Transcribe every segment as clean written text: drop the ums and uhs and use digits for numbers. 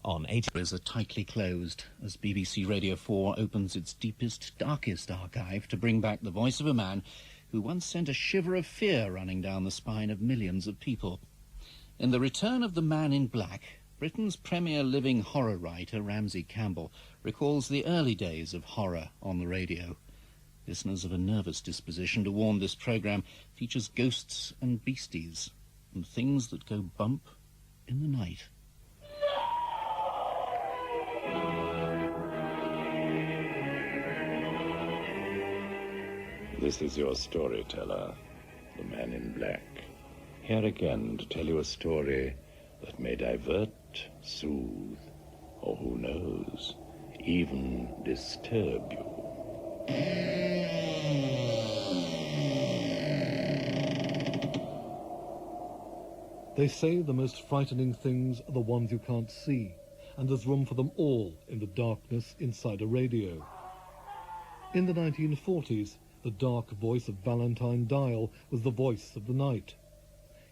on 8 is tightly closed as BBC Radio 4 opens its deepest, darkest archive to bring back the voice of a man who once sent a shiver of fear running down the spine of millions of people. In The Return of the Man in Black, Britain's premier living horror writer, Ramsey Campbell, recalls the early days of horror on the radio. Listeners of a nervous disposition to warn this programme features ghosts and beasties and things that go bump in the night. This is your storyteller, the Man in Black, here again to tell you a story that may divert, soothe, or who knows, even disturb you. They say the most frightening things are the ones you can't see, and there's room for them all in the darkness inside a radio. In the 1940s, the dark voice of Valentine Dial was the voice of the night.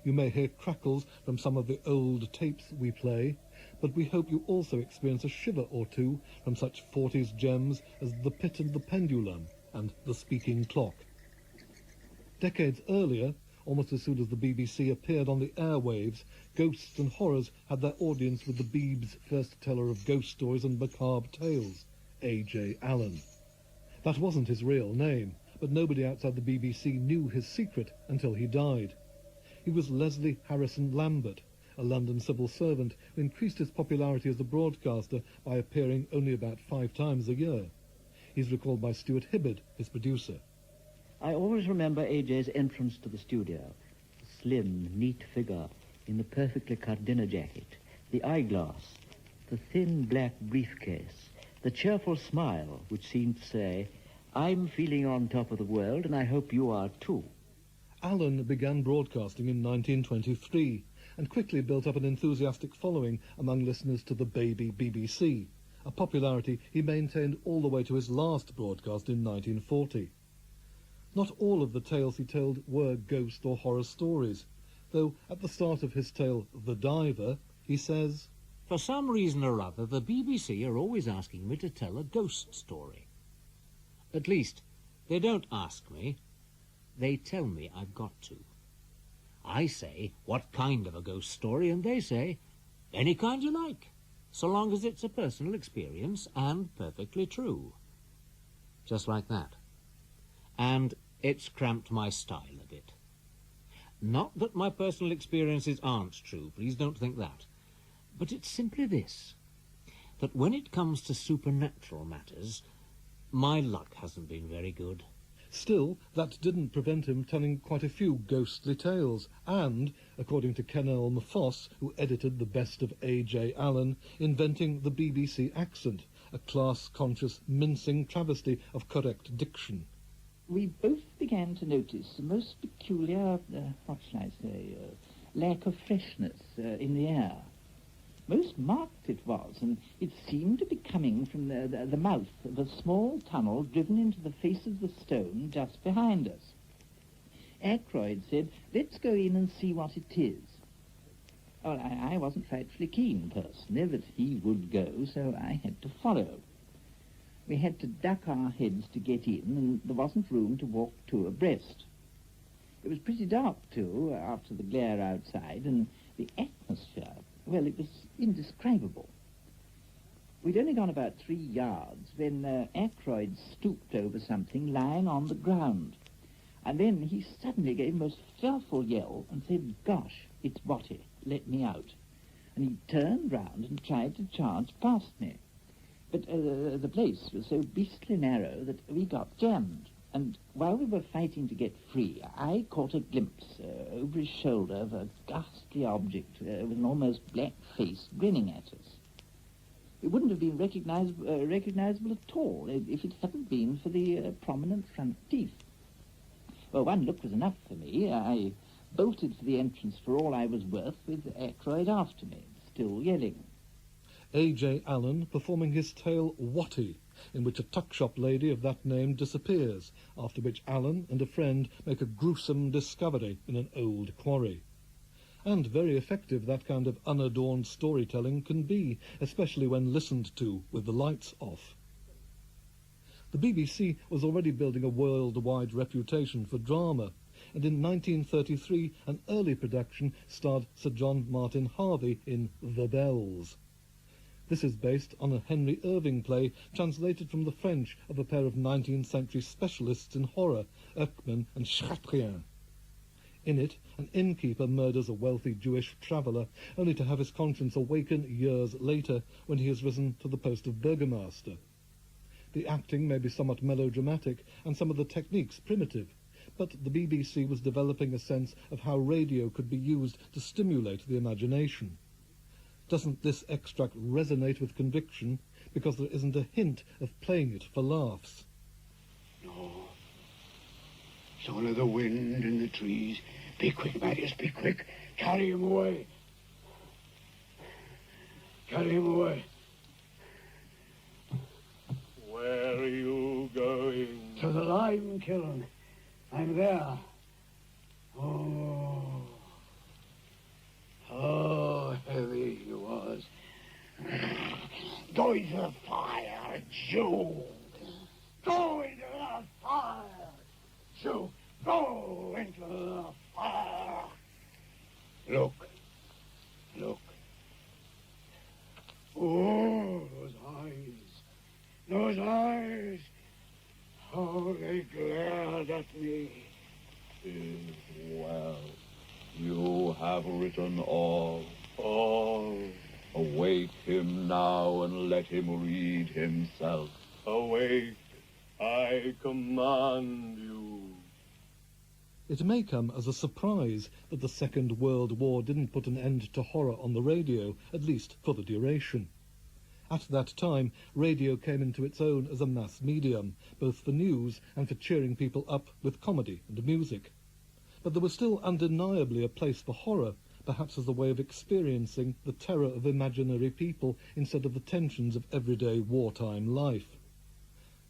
You may hear crackles from some of the old tapes we play, but we hope you also experience a shiver or two from such 40s gems as The Pit and the Pendulum and The Speaking Clock. Decades earlier, almost as soon as the BBC appeared on the airwaves, Ghosts and Horrors had their audience with the Beeb's first teller of ghost stories and macabre tales, A.J. Allan. That wasn't his real name, but nobody outside the BBC knew his secret until he died. He was Leslie Harrison Lambert, a London civil servant who increased his popularity as a broadcaster by appearing only about 5 times a year. He's recalled by Stuart Hibbard, his producer. I always remember A.J.'s entrance to the studio. The slim, neat figure in the perfectly cut dinner jacket, the eyeglass, the thin black briefcase, the cheerful smile which seemed to say, "I'm feeling on top of the world, and I hope you are too." Allan began broadcasting in 1923 and quickly built up an enthusiastic following among listeners to the baby BBC, a popularity he maintained all the way to his last broadcast in 1940. Not all of the tales he told were ghost or horror stories, though at the start of his tale, The Diver, he says, "For some reason or other, the BBC are always asking me to tell a ghost story. At least, they don't ask me. They tell me I've got to. I say, what kind of a ghost story? And they say, any kind you like, so long as it's a personal experience and perfectly true." Just like that. And it's cramped my style a bit. Not that my personal experiences aren't true, please don't think that. But it's simply this, that when it comes to supernatural matters, my luck hasn't been very good. Still, that didn't prevent him telling quite a few ghostly tales, and, according to Kennel Foss, who edited the best of A.J. Allan, inventing the BBC accent, a class-conscious, mincing travesty of correct diction. We both began to notice a most peculiar, lack of freshness in the air. Most marked it was, and it seemed to be coming from the mouth of a small tunnel driven into the face of the stone just behind us. Ackroyd said, "Let's go in and see what it is." Well, I wasn't frightfully keen personally, but he would go, so I had to follow. We had to duck our heads to get in, and there wasn't room to walk 2 abreast. It was pretty dark, too, after the glare outside, and the atmosphere, well, it was indescribable. We'd only gone about 3 yards when Ackroyd stooped over something lying on the ground. And then he suddenly gave a most fearful yell and said, "Gosh, it's Botty, let me out." And he turned round and tried to charge past me. But the place was so beastly narrow that we got jammed. And while we were fighting to get free, I caught a glimpse over his shoulder of a ghastly object with an almost black face grinning at us. It wouldn't have been recognizable at all if it hadn't been for the prominent front teeth. Well, one look was enough for me. I bolted for the entrance for all I was worth, with Ackroyd after me, still yelling. A.J. Allan performing his tale Watty, in which a tuck-shop lady of that name disappears, after which Allan and a friend make a gruesome discovery in an old quarry. And very effective that kind of unadorned storytelling can be, especially when listened to with the lights off. The BBC was already building a worldwide reputation for drama, and in 1933 an early production starred Sir John Martin Harvey in The Bells. This is based on a Henry Irving play translated from the French of a pair of 19th century specialists in horror, Erckman and Chatrian. In it, an innkeeper murders a wealthy Jewish traveller, only to have his conscience awaken years later when he has risen to the post of burgomaster. The acting may be somewhat melodramatic and some of the techniques primitive, but the BBC was developing a sense of how radio could be used to stimulate the imagination. Doesn't this extract resonate with conviction because there isn't a hint of playing it for laughs? No. It's only the wind in the trees. Be quick, Marius, be quick. Carry him away. Carry him away. Where are you going? To the lime kiln. I'm there. Oh. Oh, heavy he was. Go into the fire, Jew. Go into the fire, Jew. Go into the fire. Look. Look. Oh, those eyes. Those eyes. How they glared at me. Well, you have written all. Awake him now and let him read himself. Awake, I command you. It may come as a surprise that the Second World War didn't put an end to horror on the radio, at least for the duration. At that time, radio came into its own as a mass medium, both for news and for cheering people up with comedy and music. But there was still undeniably a place for horror, perhaps as a way of experiencing the terror of imaginary people instead of the tensions of everyday wartime life.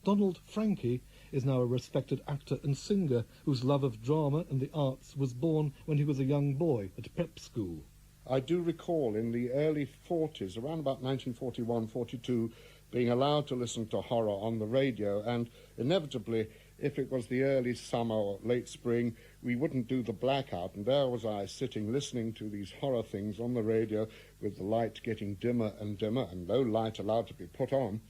Donald Frankie is now a respected actor and singer whose love of drama and the arts was born when he was a young boy at prep school. I do recall in the early 40s, around about 1941, 42, being allowed to listen to horror on the radio, and inevitably, if it was the early summer or late spring, we wouldn't do the blackout, and there was I sitting listening to these horror things on the radio with the light getting dimmer and no light allowed to be put on.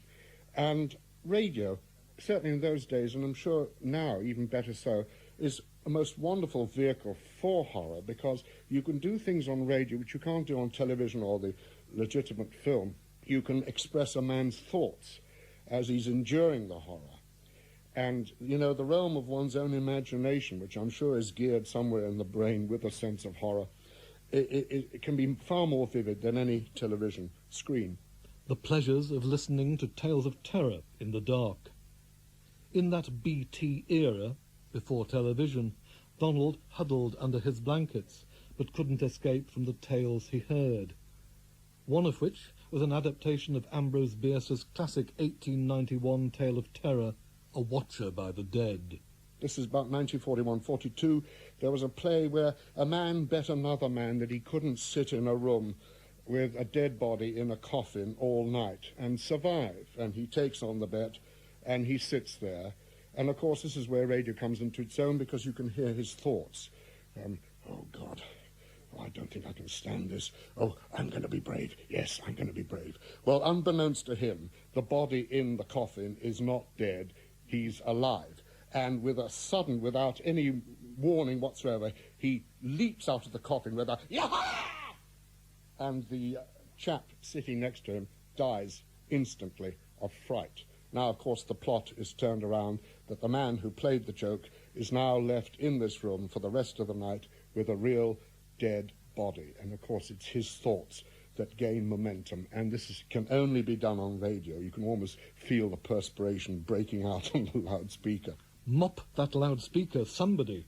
And radio, certainly in those days, and I'm sure now even better so, is a most wonderful vehicle for horror, because you can do things on radio which you can't do on television or the legitimate film. You can express a man's thoughts as he's enduring the horror. And, you know, the realm of one's own imagination, which I'm sure is geared somewhere in the brain with a sense of horror, it can be far more vivid than any television screen. The pleasures of listening to tales of terror in the dark. In that BT era, before television, Donald huddled under his blankets, but couldn't escape from the tales he heard. One of which was an adaptation of Ambrose Bierce's classic 1891 tale of terror, A Watcher by the Dead. This is about 1941-42. There was a play where a man bet another man that he couldn't sit in a room with a dead body in a coffin all night and survive. And he takes on the bet, and he sits there. And, of course, this is where radio comes into its own, because you can hear his thoughts. Oh, God, I don't think I can stand this. Oh, I'm going to be brave. Yes, I'm going to be brave. Well, unbeknownst to him, the body in the coffin is not dead. He's alive. And with a sudden, without any warning whatsoever, he leaps out of the coffin with a yah! And the chap sitting next to him dies instantly of fright. Now, of course, the plot is turned around that the man who played the joke is now left in this room for the rest of the night with a real dead body. And, of course, it's his thoughts that gain momentum. And this can only be done on radio. You can almost feel the perspiration breaking out on the loudspeaker. Mop that loudspeaker, somebody.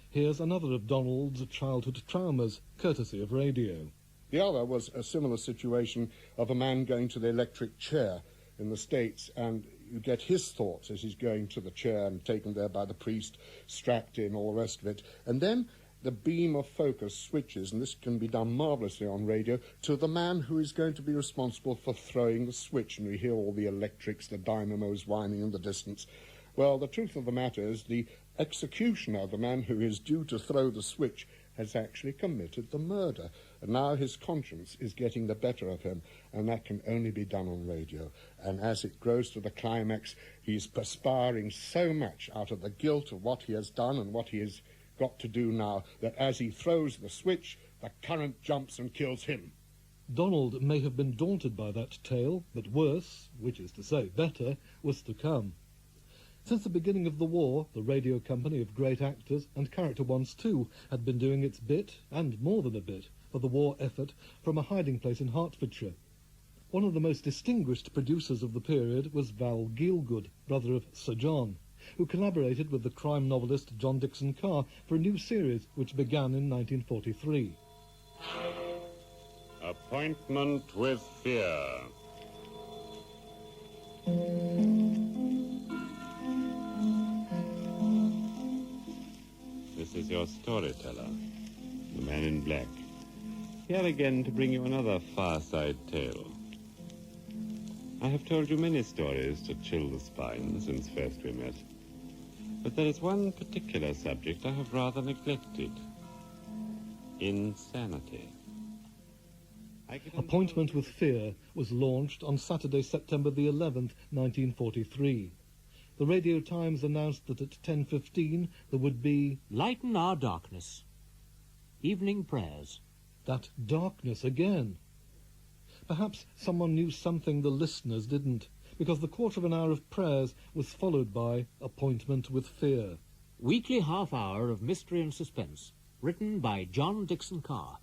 Here's another of Donald's childhood traumas, courtesy of radio. The other was a similar situation of a man going to the electric chair in the States, and you get his thoughts as he's going to the chair and taken there by the priest, strapped in, all the rest of it. And then the beam of focus switches, and this can be done marvellously on radio, to the man who is going to be responsible for throwing the switch, and we hear all the electrics, the dynamos whining in the distance. Well, the truth of the matter is the executioner, the man who is due to throw the switch, has actually committed the murder. And now his conscience is getting the better of him, and that can only be done on radio. And as it grows to the climax, he's perspiring so much out of the guilt of what he has done and what he has got to do now, that as he throws the switch, the current jumps and kills him. Donald may have been daunted by that tale, but worse, which is to say better, was to come. Since the beginning of the war, the radio company of great actors, and character ones too, had been doing its bit, and more than a bit, for the war effort from a hiding place in Hertfordshire. One of the most distinguished producers of the period was Val Gielgud, brother of Sir John, who collaborated with the crime novelist John Dickson Carr for a new series which began in 1943. Appointment with Fear. This is your storyteller, the man in black, here again to bring you another far-side tale. I have told you many stories to chill the spine since first we met, but there is one particular subject I have rather neglected: insanity. Appointment with Fear was launched on Saturday, September the 11th, 1943. The Radio Times announced that at 10:15 there would be Lighten Our Darkness. Evening Prayers. that darkness again. Perhaps someone knew something the listeners didn't, because the quarter of an hour of prayers was followed by Appointment with Fear. Weekly half hour of mystery and suspense, written by John Dickson Carr.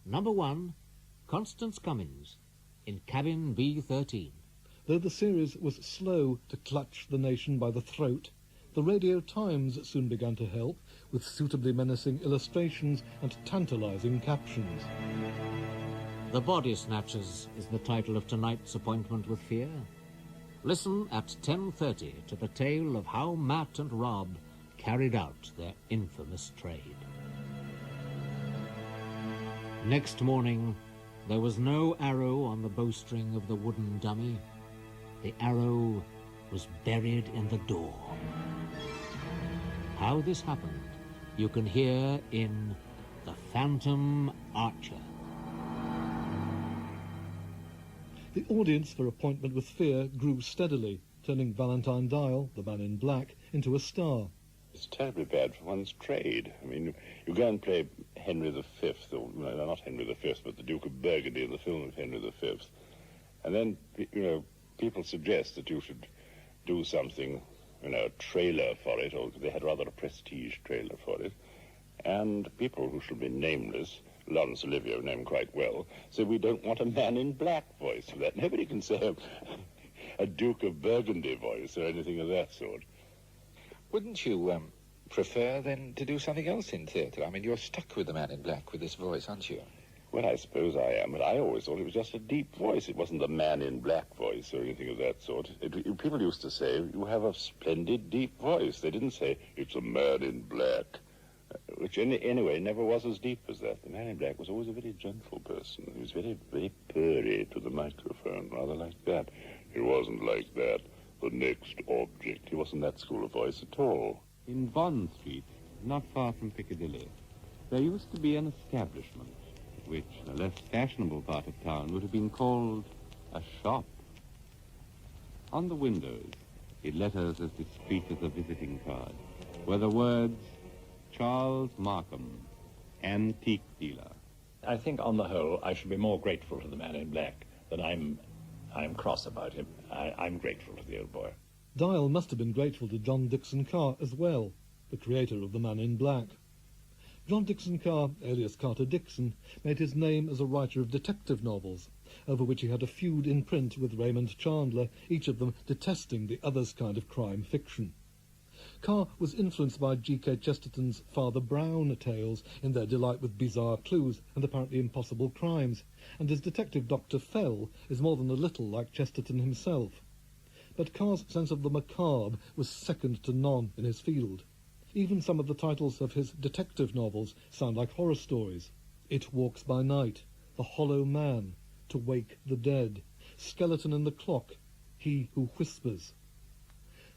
Number 1, Constance Cummins, in cabin B13. Though the series was slow to clutch the nation by the throat, the Radio Times soon began to help, with suitably menacing illustrations and tantalizing captions. The Body Snatchers is the title of tonight's Appointment with Fear. Listen at 10:30 to the tale of how Matt and Rob carried out their infamous trade. Next morning, there was no arrow on the bowstring of the wooden dummy. The arrow was buried in the door. How this happened, you can hear in The Phantom Archer. The audience for Appointment with Fear grew steadily, turning Valentine Dial, the man in black, into a star. It's terribly bad for one's trade. I mean, you go and play Henry V, or no, not Henry V, but the Duke of Burgundy in the film of Henry V. And then, people suggest that you should do something, a trailer for it, or they had rather a prestige trailer for it. And people who shall be nameless, Laurence Olivier, named quite well, said we don't want a man in black voice for that. Nobody can say a Duke of Burgundy voice or anything of that sort. Wouldn't you prefer, then, to do something else in theatre? I mean, you're stuck with the man in black with this voice, aren't you? Well, I suppose I am, but I always thought it was just a deep voice. It wasn't the man in black voice or anything of that sort. People used to say, you have a splendid deep voice. They didn't say, it's a man in black, which anyway never was as deep as that. The man in black was always a very gentle person. He was very, very purry to the microphone, rather like that. He wasn't like that. The next object. He wasn't that school of voice at all. In Bond Street, not far from Piccadilly, there used to be an establishment, which in a less fashionable part of town would have been called a shop. On the windows, in letters as discreet as a visiting card, were the words, Charles Markham, antique dealer. I think on the whole I should be more grateful to the man in black than I'm cross about him. I'm grateful to the old boy. Dial must have been grateful to John Dickson Carr as well, the creator of The Man in Black. John Dickson Carr, alias Carter Dickson, made his name as a writer of detective novels, over which he had a feud in print with Raymond Chandler, each of them detesting the other's kind of crime fiction. Carr was influenced by G.K. Chesterton's Father Brown tales in their delight with bizarre clues and apparently impossible crimes, and his detective Dr. Fell is more than a little like Chesterton himself. But Carr's sense of the macabre was second to none in his field. Even some of the titles of his detective novels sound like horror stories. It Walks by Night, The Hollow Man, To Wake the Dead, Skeleton in the Clock, He Who Whispers.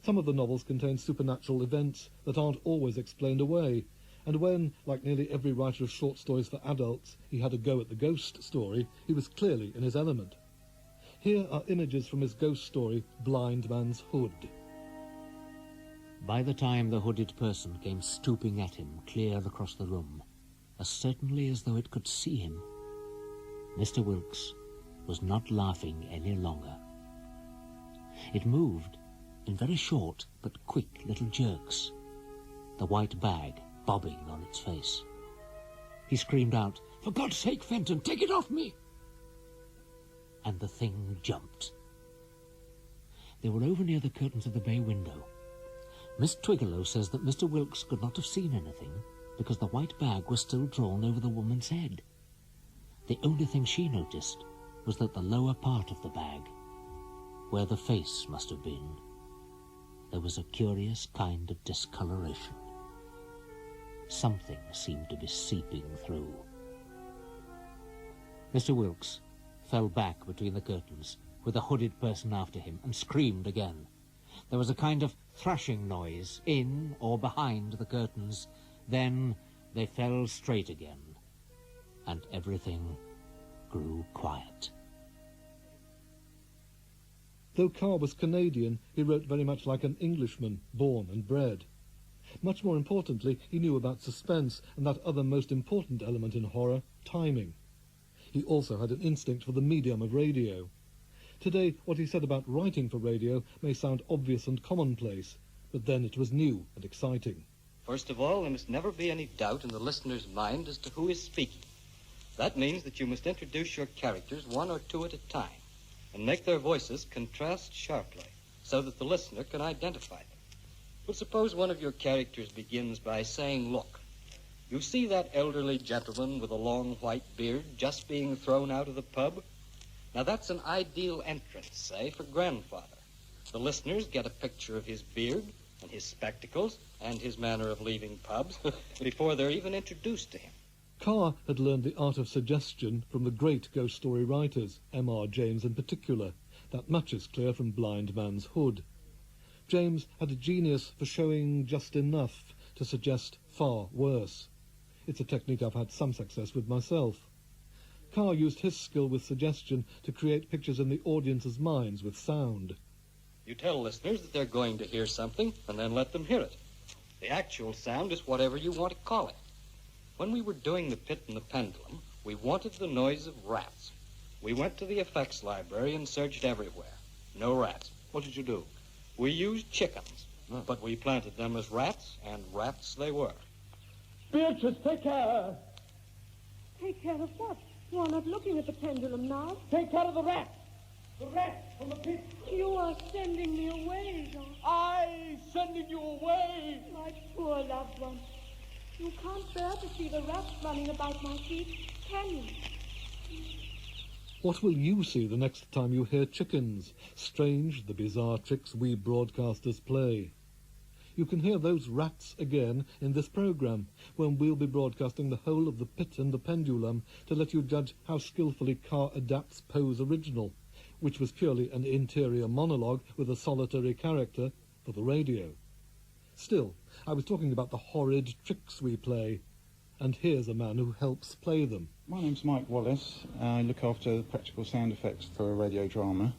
Some of the novels contain supernatural events that aren't always explained away, and when, like nearly every writer of short stories for adults, he had a go at the ghost story, he was clearly in his element. Here are images from his ghost story, Blind Man's Hood. By the time the hooded person came stooping at him clear across the room, as certainly as though it could see him, Mr. Wilkes was not laughing any longer. It moved in very short but quick little jerks, the white bag bobbing on its face. He screamed out, "For God's sake, Fenton, take it off me!" And the thing jumped. They were over near the curtains of the bay window. Miss Twiggelow says that Mr. Wilkes could not have seen anything because the white bag was still drawn over the woman's head. The only thing she noticed was that the lower part of the bag, where the face must have been, there was a curious kind of discoloration. Something seemed to be seeping through. Mr. Wilkes fell back between the curtains, with the hooded person after him, and screamed again. There was a kind of thrashing noise in or behind the curtains. Then they fell straight again, and everything grew quiet. Though Carr was Canadian, he wrote very much like an Englishman, born and bred. Much more importantly, he knew about suspense and that other most important element in horror, timing. He also had an instinct for the medium of radio. Today, what he said about writing for radio may sound obvious and commonplace, but then it was new and exciting. First of all, there must never be any doubt in the listener's mind as to who is speaking. That means that you must introduce your characters one or two at a time and make their voices contrast sharply so that the listener can identify them. Well, suppose one of your characters begins by saying, "Look, you see that elderly gentleman with a long white beard just being thrown out of the pub? Now that's an ideal entrance, say, for grandfather. The listeners get a picture of his beard and his spectacles and his manner of leaving pubs before they're even introduced to him." Carr had learned the art of suggestion from the great ghost story writers, M.R. James in particular. That much is clear from Blind Man's Hood. James had a genius for showing just enough to suggest far worse. It's a technique I've had some success with myself. Carr used his skill with suggestion to create pictures in the audience's minds with sound. You tell listeners that they're going to hear something and then let them hear it. The actual sound is whatever you want to call it. When we were doing The Pit and the Pendulum, we wanted the noise of rats. We went to the effects library and searched everywhere. No rats. What did you do? We used chickens, but we planted them as rats, and rats they were. Beatrice, take care! Take care of what? You are not looking at the pendulum now. Take care of the rats! The rats from the pit! You are sending me away, Jean. I sending you away! My poor loved one. You can't bear to see the rats running about my feet, can you? What will you see the next time you hear chickens? Strange, the bizarre tricks we broadcasters play. You can hear those rats again in this programme, when we'll be broadcasting the whole of The Pit and the Pendulum to let you judge how skillfully Carr adapts Poe's original, which was purely an interior monologue with a solitary character, for the radio. Still, I was talking about the horrid tricks we play, and here's a man who helps play them. My name's Mike Wallace. I look after the practical sound effects for a radio drama.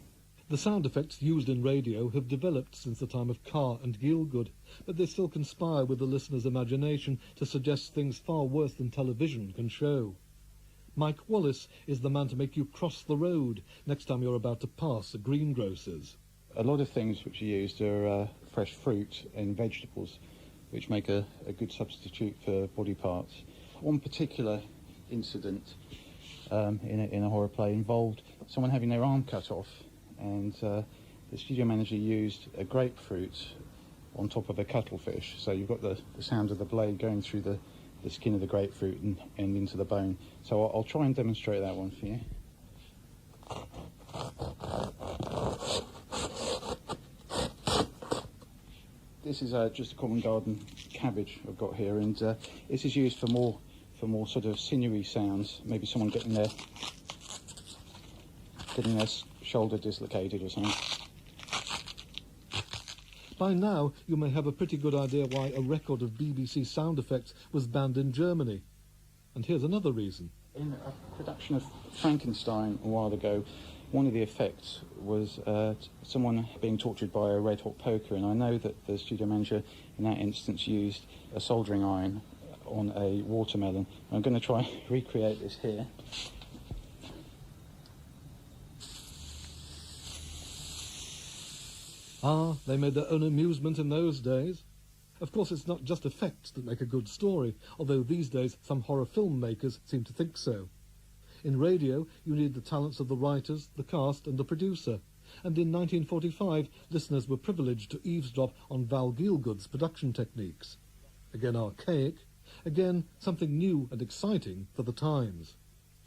The sound effects used in radio have developed since the time of Carr and Gielgud, but they still conspire with the listener's imagination to suggest things far worse than television can show. Mike Wallace is the man to make you cross the road next time you're about to pass a greengrocer's. A lot of things which are used are fresh fruit and vegetables, which make a good substitute for body parts. One particular incident in a horror play involved someone having their arm cut off, and the studio manager used a grapefruit on top of a cuttlefish, so you've got the sound of the blade going through the skin of the grapefruit and into the bone. So I'll try and demonstrate that one for you. This is just a common garden cabbage I've got here, and this is used for more sort of sinewy sounds. Maybe someone getting their shoulder dislocated or something. By now, you may have a pretty good idea why a record of BBC sound effects was banned in Germany. And here's another reason. In a production of Frankenstein a while ago, one of the effects was someone being tortured by a red-hot poker, and I know that the studio manager in that instance used a soldering iron on a watermelon. I'm going to try and recreate this here. Ah, they made their own amusement in those days. Of course, it's not just effects that make a good story, although these days some horror film makers seem to think so. In radio, you need the talents of the writers, the cast and the producer. And in 1945, listeners were privileged to eavesdrop on Val Gielgud's production techniques. Again archaic, again something new and exciting for the times.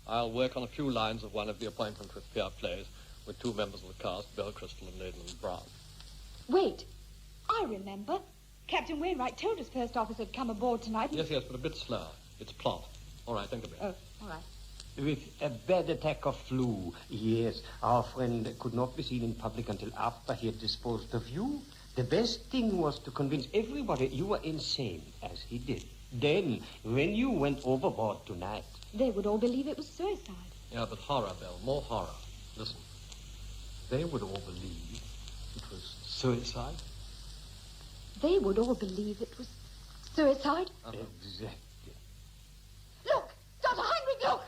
I'll work on a few lines of one of the Appointment with Fear plays with two members of the cast, Belle Crystal and Nayland Brown. Wait, I remember. Captain Wainwright told us First Officer had come aboard tonight. Yes, but a bit slower. It's plot. All right, think of it. Oh, all right. With a bad attack of flu, yes. Our friend could not be seen in public until after he had disposed of you. The best thing was to convince everybody you were insane, as he did. Then, when you went overboard tonight... They would all believe it was suicide. Yeah, but horror, Belle, more horror. Listen, they would all believe it was suicide. They would all believe it was suicide? Exactly. Look! Dr. Heinrich, look!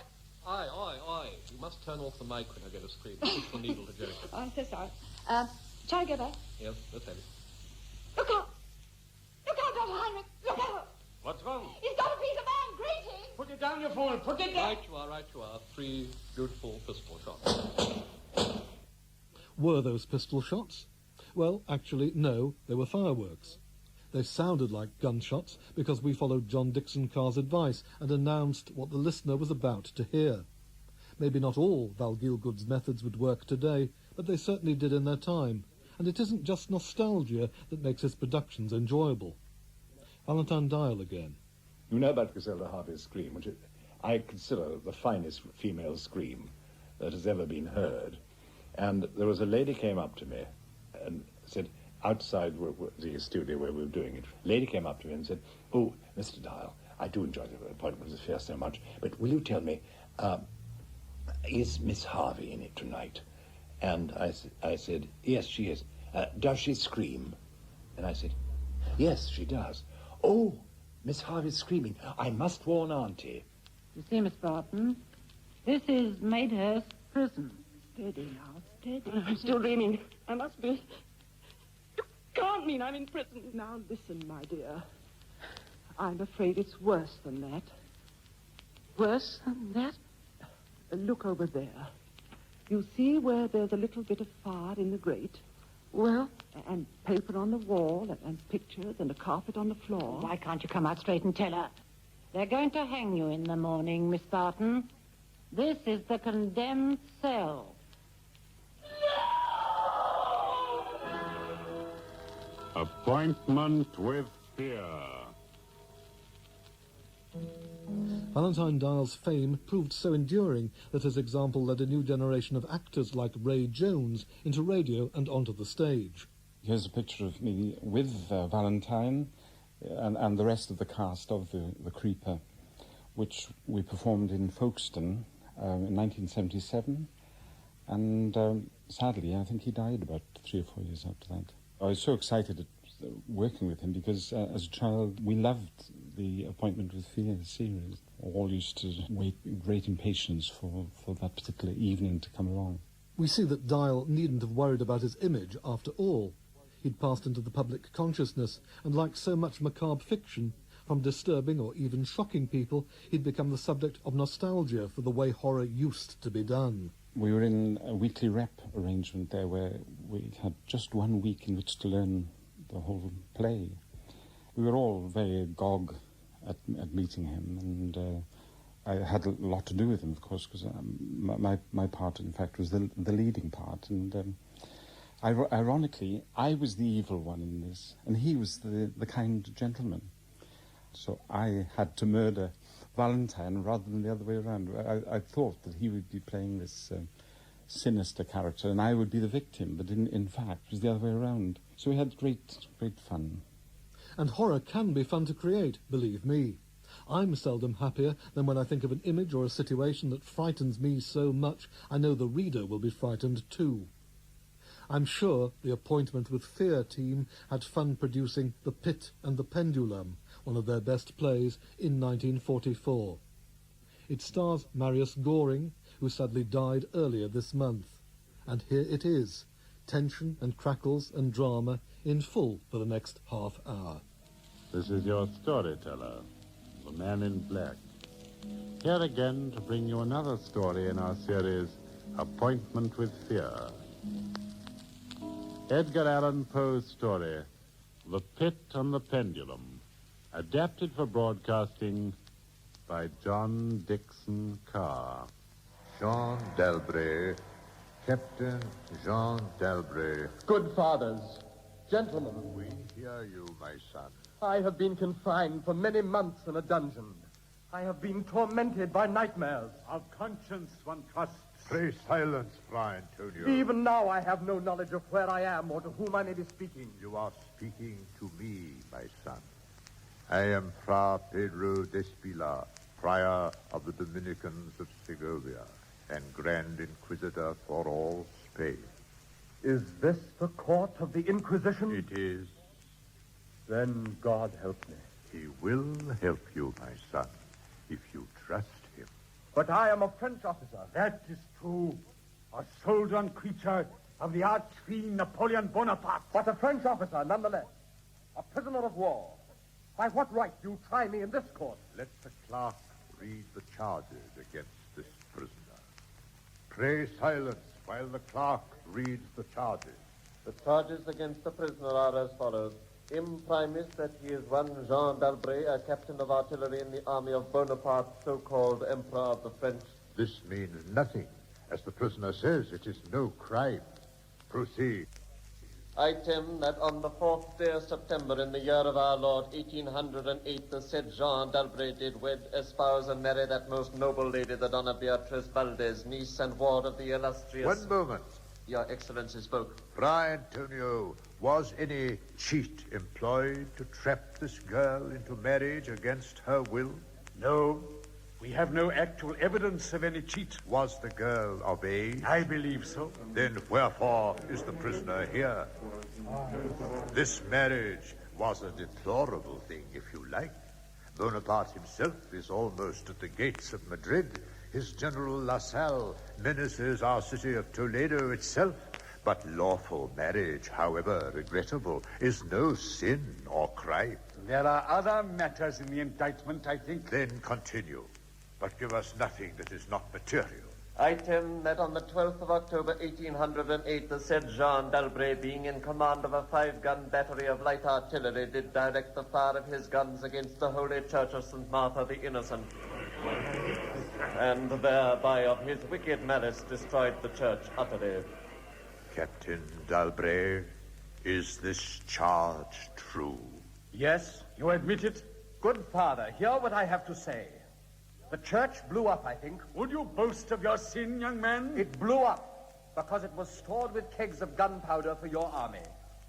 Aye. You must turn off the mic when I go to scream. Push the needle to Joker. Oh, I'm so sorry. Shall I go back? Yes, that's heavy. Look out! Look out, Dr. Heinrich! Look out! What's wrong? He's got a piece of man greeting! Put it down, you fool! Put it down! Right you are. 3 beautiful pistol shots. Were those pistol shots? Well, actually, no, they were fireworks. They sounded like gunshots because we followed John Dickson Carr's advice and announced what the listener was about to hear. Maybe not all Val Gielgud's methods would work today, but they certainly did in their time. And it isn't just nostalgia that makes his productions enjoyable. Valentine Dial again. You know about Griselda Harvey's scream, which I consider the finest female scream that has ever been heard. And there was a lady came up to me and said, outside the studio where we were doing it, a lady came up to me and said, "Oh, Mr. Dial, I do enjoy the Appointment with Fear so much, but will you tell me, is Miss Harvey in it tonight?" And I said, "Yes, she is. Does she scream?" And I said, "Yes, she does." "Oh, Miss Harvey's screaming. I must warn Auntie." You see, Miss Barton, this is Maidhurst Prison. Steady now, steady. I'm still dreaming. I must be. You can't mean I'm in prison. Now listen, my dear. I'm afraid it's worse than that. Worse than that? Look over there. You see where there's a little bit of fire in the grate? Well? And paper on the wall, and pictures, and a carpet on the floor. Why can't you come out straight and tell her? They're going to hang you in the morning, Miss Barton. This is the condemned cell. Appointment with Fear. Valentine Dial's fame proved so enduring that his example led a new generation of actors like Ray Jones into radio and onto the stage. Here's a picture of me with Valentine and the rest of the cast of the Creeper, which we performed in Folkestone in 1977, and sadly I think he died about 3 or 4 years after that. I was so excited at working with him because as a child we loved the Appointment with Fear series. All used to wait with great impatience for that particular evening to come along. We see that Dial needn't have worried about his image after all. He'd passed into the public consciousness, and like so much macabre fiction, from disturbing or even shocking people, he'd become the subject of nostalgia for the way horror used to be done. We were in a weekly rep arrangement there where we had just 1 week in which to learn the whole play. We were all very agog at meeting him, and I had a lot to do with him, of course, because my part, in fact, was the leading part. And ironically, I was the evil one in this, and he was the kind gentleman. So I had to murder Valentine rather than the other way around. I thought that he would be playing this sinister character and I would be the victim, but in fact it was the other way around. So we had great fun. And horror can be fun to create, believe me. I'm seldom happier than when I think of an image or a situation that frightens me so much I know the reader will be frightened too. I'm sure the Appointment with Fear team had fun producing The Pit and the Pendulum, one of their best plays, in 1944. It stars Marius Goring, who sadly died earlier this month. And here it is, tension and crackles and drama in full for the next half hour. This is your storyteller, the Man in Black. Here again to bring you another story in our series, Appointment with Fear. Edgar Allan Poe's story, The Pit and the Pendulum, adapted for broadcasting by John Dickson Carr. Jean d'Albret, Captain Jean d'Albret. Good fathers, gentlemen, We hear you, my son. I have been confined for many months in a dungeon. I have been tormented by nightmares. Of conscience one trusts. Pray silence, Fra Antonio. Even now I have no knowledge of where I am or to whom I may be speaking. You are speaking to me, my son. I am Fra Pedro d'Espila, prior of the Dominicans of Segovia, and Grand Inquisitor for all Spain. Is this the court of the Inquisition? It is. Then God help me. He will help you, my son, if you trust him. But I am a French officer. That is true. A soldier and creature of the arch-fiend Napoleon Bonaparte. But a French officer, nonetheless. A prisoner of war. By what right do you try me in this court? Let the clerk read the charges against this prisoner. Pray silence while the clerk reads the charges. The charges against the prisoner are as follows. Imprimis, that he is one Jean d'Albret, a captain of artillery in the army of Bonaparte, so-called Emperor of the French. This means nothing. As the prisoner says, it is no crime. Proceed. Item, that on the 4th day of September in the year of our Lord, 1808, the said Jean d'Albret did wed, espouse, and marry that most noble lady, the Donna Beatrice Valdez, niece and ward of the illustrious... One moment. Your Excellency spoke. Fra Antonio, was any cheat employed to trap this girl into marriage against her will? No. We have no actual evidence of any cheat. Was the girl of age? I believe so. Then wherefore is the prisoner here? This marriage was a deplorable thing, if you like. Bonaparte himself is almost at the gates of Madrid. His General La Salle menaces our city of Toledo itself. But lawful marriage, however regrettable, is no sin or crime. There are other matters in the indictment, I think. Then continue, but give us nothing that is not material. Item, that on the 12th of October, 1808, the said Jean d'Albret, being in command of a 5-gun battery of light artillery, did direct the fire of his guns against the Holy Church of St. Martha the Innocent, and thereby of his wicked malice destroyed the church utterly. Captain d'Albret, is this charge true? Yes, you admit it? Good father, hear what I have to say. The church blew up, I think. Would you boast of your sin, young man? It blew up because it was stored with kegs of gunpowder for your army.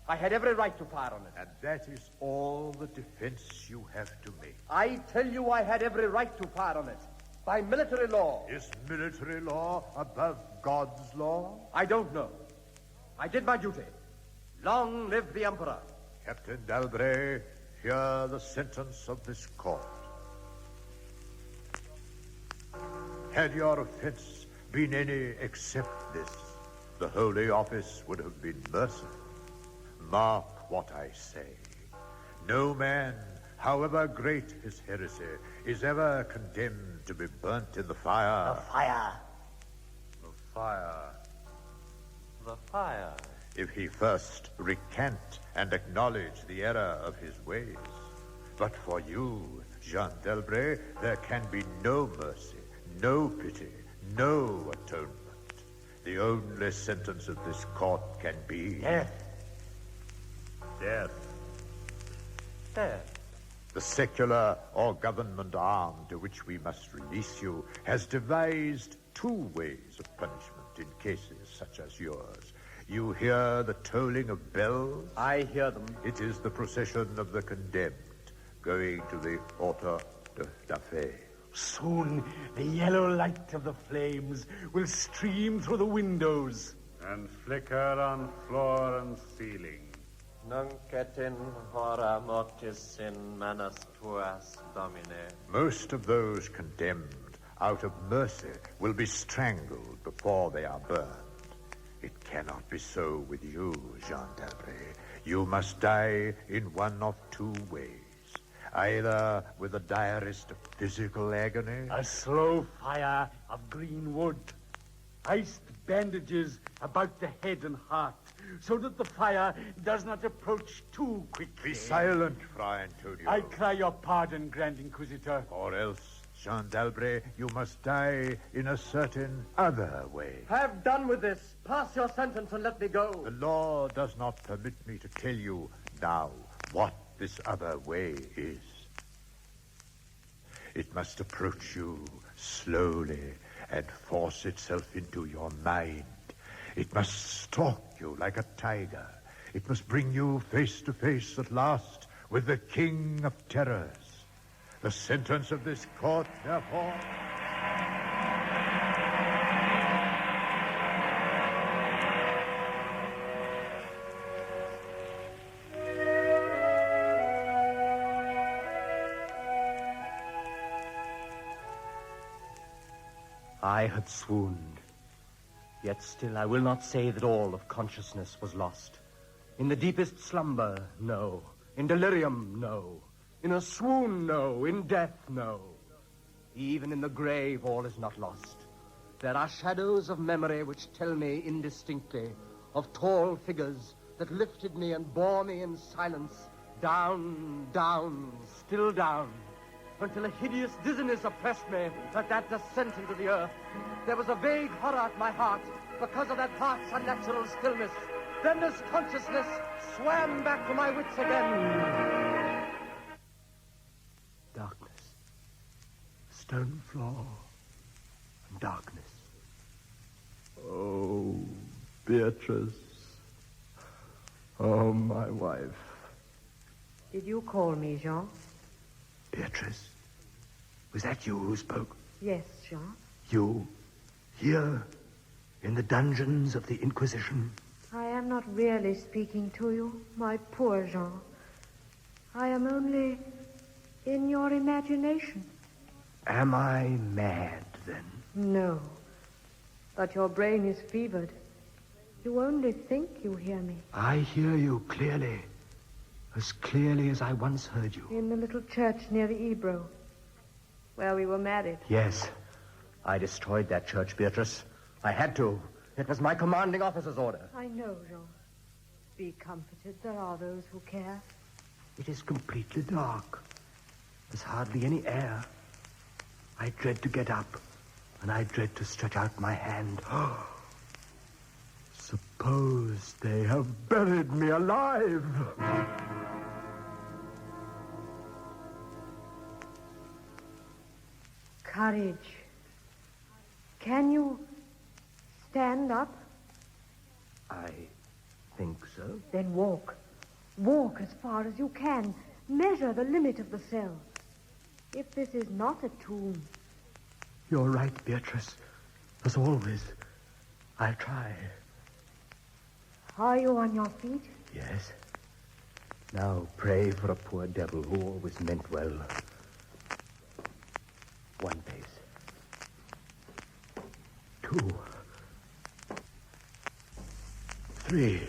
I had every right to fire on it. And that is all the defense you have to make. I tell you I had every right to fire on it. By military law. Is military law above God's law? I don't know. I did my duty. Long live the Emperor. Captain d'Albret, hear the sentence of this court. Had your offense been any except this, the Holy Office would have been merciful. Mark what I say. No man, however great his heresy, is ever condemned to be burnt in the fire. The fire. The fire. The fire. If he first recant and acknowledge the error of his ways. But for you, Jean d'Albret, there can be no mercy, no pity, no atonement. The only sentence of this court can be... Death. Death. Death. The secular or government arm to which we must release you has devised 2 ways of punishment in cases such as yours. You hear the tolling of bells? I hear them. It is the procession of the condemned going to the Auto de la Fe. Soon the yellow light of the flames will stream through the windows. And flicker on floor and ceiling. Nunc et in hora mortis in manus tuas, Domine. Most of those condemned, out of mercy, will be strangled before they are burned. It cannot be so with you, Jean d'Albret. You must die in one of 2 ways. Either with the direst of physical agony... A slow fire of green wood. Iced bandages about the head and heart, so that the fire does not approach too quickly. Be silent, Fra Antonio. I cry your pardon, Grand Inquisitor. Or else, Jean d'Albret, you must die in a certain other way. Have done with this. Pass your sentence and let me go. The law does not permit me to tell you now what this other way is. It must approach you slowly and force itself into your mind. It must stalk you like a tiger. It must bring you face to face at last with the King of Terrors. The sentence of this court, therefore... I had swooned. Yet still I will not say that all of consciousness was lost. In the deepest slumber, no. In delirium, no. In a swoon, no. In death, no. Even in the grave, all is not lost. There are shadows of memory which tell me indistinctly of tall figures that lifted me and bore me in silence down, down, still down, until a hideous dizziness oppressed me at that descent into the earth. There was a vague horror at my heart because of that heart's unnatural stillness. Then this consciousness swam back to my wits again. Darkness. Stone floor. And darkness. Oh, Beatrice. Oh, my wife. Did you call me, Jean? Beatrice, was that you who spoke? Yes, Jean. You, here, in the dungeons of the Inquisition? I am not really speaking to you, my poor Jean. I am only in your imagination. Am I mad, then? No, but your brain is fevered. You only think you hear me. I hear you clearly. As clearly as I once heard you. In the little church near the Ebro, where we were married. Yes. I destroyed that church, Beatrice. I had to. It was my commanding officer's order. I know, Jean. Be comforted. There are those who care. It is completely dark. There's hardly any air. I dread to get up, and I dread to stretch out my hand. Suppose they have buried me alive. Courage. Can you stand up? I think so. Then walk. Walk as far as you can. Measure the limit of the cell. If this is not a tomb. You're right, Beatrice. As always. I'll try. Are you on your feet? Yes. Now pray for a poor devil who always meant well. 1 pace. 2. 3.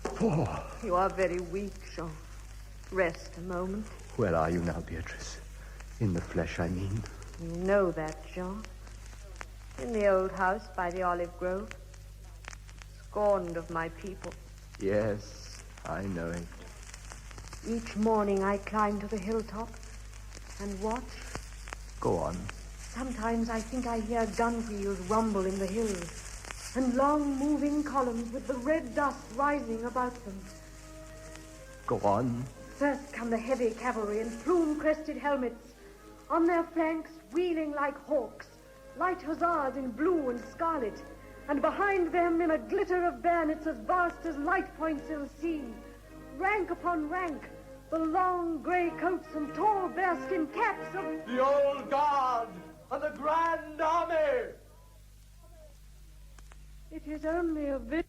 4. You are very weak, Jean. Rest a moment. Where are you now, Beatrice? In the flesh, I mean. You know that, Jean. In the old house by the olive grove. Scorned of my people. Yes, I know it. Each morning I climb to the hilltop and watch. Go on. Sometimes I think I hear gun wheels rumble in the hills and long moving columns with the red dust rising about them. Go on. First come the heavy cavalry in plume-crested helmets, on their flanks wheeling like hawks, light hussars in blue and scarlet, and behind them in a glitter of bayonets as vast as light points in the sea, rank upon rank, the long grey coats and tall bearskin caps of the old guard and the grand army. It is only a bit.